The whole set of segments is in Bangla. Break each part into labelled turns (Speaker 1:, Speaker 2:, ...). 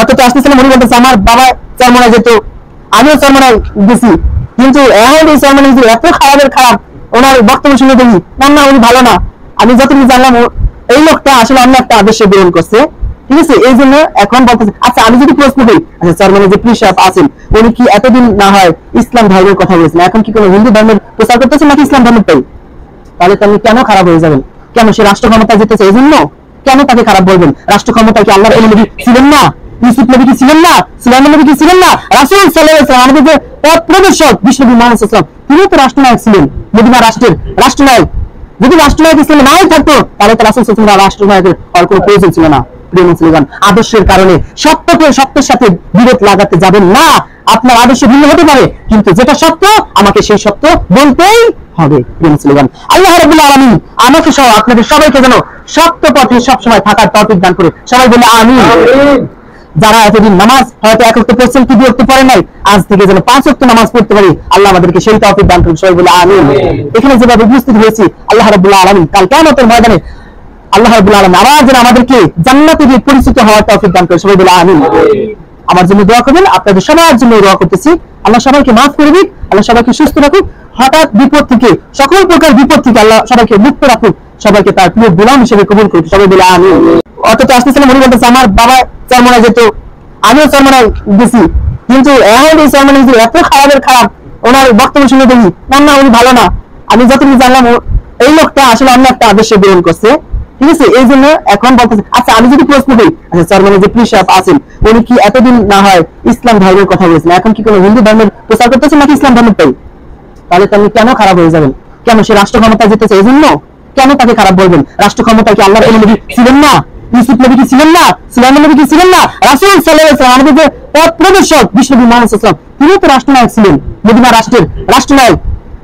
Speaker 1: অথচ আসতেছিলাম উনি বলতেছে আমার বাবা চরমনায় যেত, আমিও চরমনায় গেছি, কিন্তু এখন এই চরমনায় এত খারাপের খারাপ, ওনার বক্তব্য শুনে দেখি না না উনি ভালো না। আমি যতটুকু জানলাম এই লোকটা আসলে অন্য একটা আদর্শে গ্রহণ করছে, ঠিক আছে। এই জন্য এখন বলতেছে আচ্ছা আমি যদি প্রশ্ন করি, আচ্ছা চরমনায় যে প্রিয় সাহেব আছেন উনি কি এতদিন না হয় ইসলাম ধর্মের কথা বলেছেন, এখন কি কোনো হিন্দু ধর্মের প্রচার করতেছেন নাকি ইসলাম ধর্মেরটাই? তাহলে আপনি কেন খারাপ হয়ে যাবেন? কেন সে রাষ্ট্র ক্ষমতা যেতেছে এই জন্য কেন তাকে খারাপ বলবেন? রাষ্ট্র ক্ষমতা কি আল্লাহর ওলি নবী ছিলেন না? ইউসুফ নবী কি ছিলেন না? সুলাইমান নবী কি ছিলেন না? রাসূল সাল্লাল্লাহু আলাইহি ওয়াসাল্লাম আমাদের যে পথ প্রদর্শক বিশ্বনবী মুহাম্মদ সাল্লাল্লাহু আলাইহি ওয়াসাল্লাম তিনিও তো রাষ্ট্রনায়ক ছিলেন, মদিনা রাষ্ট্রের রাষ্ট্রনায়ক। যদি রাষ্ট্রনায়ক ইসলামে নাই থাকতো তাহলে তো রাসূল সাল্লাল্লাহু আলাইহি ওয়াসাল্লাম রাষ্ট্রনায়কের আর কোনো প্রয়োজন ছিল না। প্রিয় মুসলিমান, আদর্শের কারণে সত্যকে সত্যের সাথে বিরোধ লাগাতে যাবেন না। আপনার আদর্শ ভিন্ন হতে পারে, কিন্তু যেটা সত্য আমাকে সেই সত্য বলতেই হবে। প্রিয় মুসলিমান, আল্লাহ রাব্বুল আলামিন আমাকে সহ আপনাদের সবাইকে যেন সত্য পথে সবসময় থাকার তৌফিক দান করে। সবাই বলে আমিন। যারা এতদিন নামাজ হয়তো এক ওয়াক্ত পড়ছেন কি দুই ওয়াক্ত পড়েন নাই, আজ থেকে যেন 5 ওয়াক্ত নামাজ পড়তে পারি, আল্লাহ আমাদেরকে সেই তৌফিক দান করুন। সবাই বলে আমিন। এখানে যেভাবে উপস্থিত হয়েছি আল্লাহ রাব্বুল আলামিন কাল কিয়ামতের ময়দানে আল্লাহ রাব্বুল আলামিন আবার যেন আমাদেরকে জান্নাতে গিয়ে পরিচিত হওয়ার তৌফিক দান করে। সবাই বলে আমিন। আমার জন্য দোয়া করবেন, আপনাদের সবার জন্য দোয়া করতেছি। আল্লাহ সবাইকে মাফ করে দিক, আল্লাহ সবাইকে সুস্থ রাখুক, হঠাৎ বিপদ থেকে সকল প্রকার বিপদ থেকে আল্লাহ সবাইকে মুক্ত রাখুক, সবাইকে তার প্রিয় গোলাম হিসেবে কবুল করুক। সবাই বলে আমিন। অথচ আসতেছিলাম উনি বলতেছে আমার বাবা চরমনায় যেত, আমিও চরমনায় গেছি, কিন্তু এখন এই চরমনায় এত খারাপের খারাপ, ওনার বক্তব্য শুনে দেখি না না উনি ভালো না। আমি যতটুকু জানলাম এই লোকটা আসলে অন্য একটা আদর্শে গ্রহণ করছে, ঠিক আছে। এই জন্য এখন বলতেছে আচ্ছা আমি যদি প্রশ্ন করি, আচ্ছা চরমনায় যে প্রিয় সাহেব আছেন উনি কি এতদিন না হয় ইসলাম ধর্মের কথা বলেছেন, এখন কি কোনো হিন্দু ধর্মের প্রচার করতেছেন নাকি ইসলাম ধর্মেরটাই? তাহলে আপনি কেন খারাপ হয়ে যাবেন? কেন সে রাষ্ট্র ক্ষমতা যেতেছে এই জন্য কেন তাকে খারাপ বলবেন? রাষ্ট্র ক্ষমতা কি আল্লাহর ওলি নবী ছিলেন না? ইউসুফ নবী কি ছিলেন না? সুলাইমান নবী কি ছিলেন না? রাসূল সাল্লাল্লাহু আলাইহি ওয়াসাল্লাম আমাদের যে পথ প্রদর্শক বিশ্বনবী মুহাম্মদ সাল্লাল্লাহু আলাইহি ওয়াসাল্লাম তিনিও তো রাষ্ট্রনায়ক ছিলেন, মদিনা রাষ্ট্রের রাষ্ট্রনায়ক।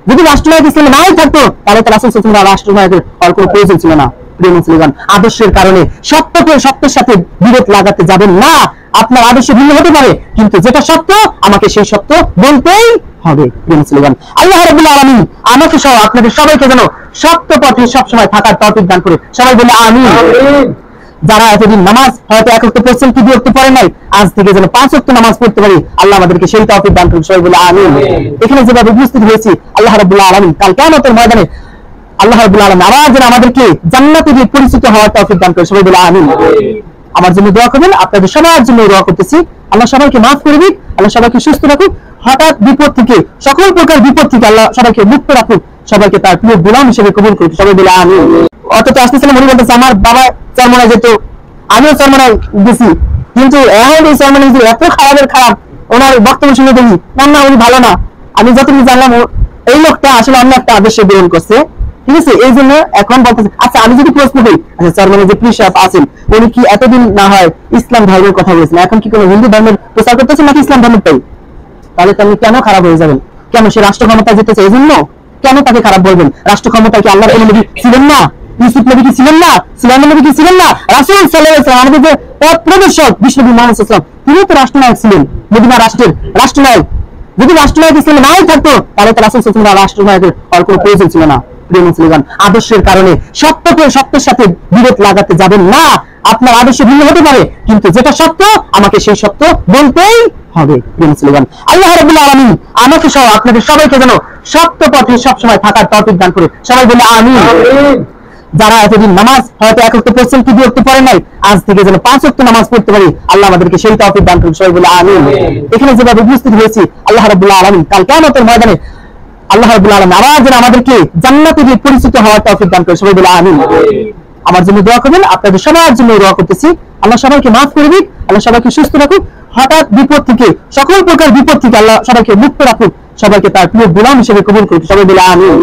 Speaker 1: যদি রাষ্ট্রনায়ক ইসলামে নাই থাকতো তাহলে তো রাসূল সাল্লাল্লাহু আলাইহি ওয়াসাল্লাম রাষ্ট্রনায়কের আর কোনো প্রয়োজন ছিল না। প্রিয় মুসলিমান, আদর্শের কারণে সত্যকে সত্যের সাথে বিরোধ লাগাতে যাবেন না। আপনার আদর্শ ভিন্ন হতে পারে, কিন্তু যেটা সত্য আমাকে সেই সত্য বলতেই হবে। প্রিয় মুসলিমান, আল্লাহ রাব্বুল আলামিন আমাকে সহ আপনাদের সবাইকে যেন সত্য পথে সবসময় থাকার তৌফিক দান করে। সবাই বলে আমিন। যারা এতদিন নামাজ হয়তো এক ওয়াক্ত পড়ছেন কি দুই ওয়াক্ত পড়েন নাই, আজ থেকে যেন 5 ওয়াক্ত নামাজ পড়তে পারি, আল্লাহ আমাদেরকে সেই তৌফিক দান করুন। সবাই বলে আমিন। এখানে যেভাবে উপস্থিত হয়েছি আল্লাহ রাব্বুল আলামিন কাল কিয়ামতের ময়দানে আল্লাহ রাব্বুল আলামিন আবার যেন আমাদেরকে জান্নাতে গিয়ে পরিচিত হওয়ার তৌফিক দান করে। সবাই বলে আমিন। আমার জন্য দোয়া করবেন, আপনাদের সবার জন্য দোয়া করতেছি। আল্লাহ সবাইকে মাফ করে দিক, আল্লাহ সবাইকে সুস্থ রাখুক, হঠাৎ বিপদ থেকে সকল প্রকার বিপদ থেকে আল্লাহ সবাইকে মুক্ত রাখুক, সবাইকে তার প্রিয় গোলাম হিসেবে কবুল করুক। সবাই বলে আমিন। অথচ আসতেছিলাম উনি বলতেছে আমার বাবা চরমনায় যেত, আমিও চরমনায় গেছি, কিন্তু এখন এই চরমনায় এত খারাপের খারাপ, ওনার বক্তব্য শুনে দেখি না না উনি ভালো না। আমি যতটুকু জানলাম এই লোকটা আসলে অন্য একটা আদর্শে গ্রহণ করছে, ঠিক আছে। এই জন্য এখন বলতেছে আচ্ছা আমি যদি প্রশ্ন করি, আচ্ছা চরমনায় যে প্রিয় সাহেব আছেন উনি কি এতদিন না হয় ইসলাম ধর্মের কথা বলেছেন, এখন কি কোনো হিন্দু ধর্মের প্রচার করতেছেন নাকি ইসলাম ধর্মেরটাই? তাহলে আপনি কেন খারাপ হয়ে যাবেন? কেন সে রাষ্ট্র ক্ষমতা যেতেছে এই জন্য কেন তাকে খারাপ বলবেন? রাষ্ট্র ক্ষমতা কি আল্লাহর ওলি নবী ছিলেন না? ইউসুফ নবী কি ছিলেন না? সুলাইমান নবী কি ছিলেন না? রাসূল সাল্লাল্লাহু আলাইহি ওয়াসাল্লাম আমাদের যে পথ প্রদর্শক বিশ্বনবী মুহাম্মদ সাল্লাল্লাহু আলাইহি ওয়াসাল্লাম তিনিও তো রাষ্ট্রনায়ক ছিলেন, মদিনা রাষ্ট্রের রাষ্ট্রনায়ক। যদি রাষ্ট্রনায়ক ইসলামে নাই থাকতো তাহলে তো রাসূল সাল্লাল্লাহু আলাইহি ওয়াসাল্লাম রাষ্ট্রনায়কের আর কোনো প্রয়োজন ছিল না। প্রিয় মুসলিমান, আদর্শের কারণে সত্যকে সত্যের সাথে বিরোধ লাগাতে যাবেন না। আপনার আদর্শ ভিন্ন হতে পারে, কিন্তু যেটা সত্য আমাকে সেই সত্য বলতেই হবে। প্রিয় মুসলিমান, আল্লাহ রাব্বুল আলামিন আমাকে সহ আপনাদের সবাইকে যেন সত্য পথে সবসময় থাকার তৌফিক দান করে। সবাই বলে আমিন। যারা এতদিন নামাজ হয়তো এক ওয়াক্ত পড়ছেন কি দুই ওয়াক্ত পড়েন নাই, আজ থেকে যেন 5 ওয়াক্ত নামাজ পড়তে পারি, আল্লাহ আমাদেরকে সেই তৌফিক দান করুন। সবাই বলে আমিন। এখানে যেভাবে উপস্থিত হয়েছি আল্লাহ রাব্বুল আলামিন কাল কিয়ামতের ময়দানে আল্লাহ রাব্বুল আলামিন আবার যেন আমাদেরকে জান্নাতে গিয়ে পরিচিত হওয়ার তৌফিক দান করে। সবাই বলে আমিন। আমার জন্য দোয়া করবেন, আপনাদের সবার জন্য দোয়া করতেছি। আল্লাহ সবাইকে মাফ করে দিক, আল্লাহ সবাইকে সুস্থ রাখুক, হঠাৎ বিপদ থেকে সকল প্রকার বিপদ থেকে আল্লাহ সবাইকে মুক্ত রাখুক, সবাইকে তার প্রিয় গোলাম হিসেবে কবুল করুক। সবাই বলে আমিন।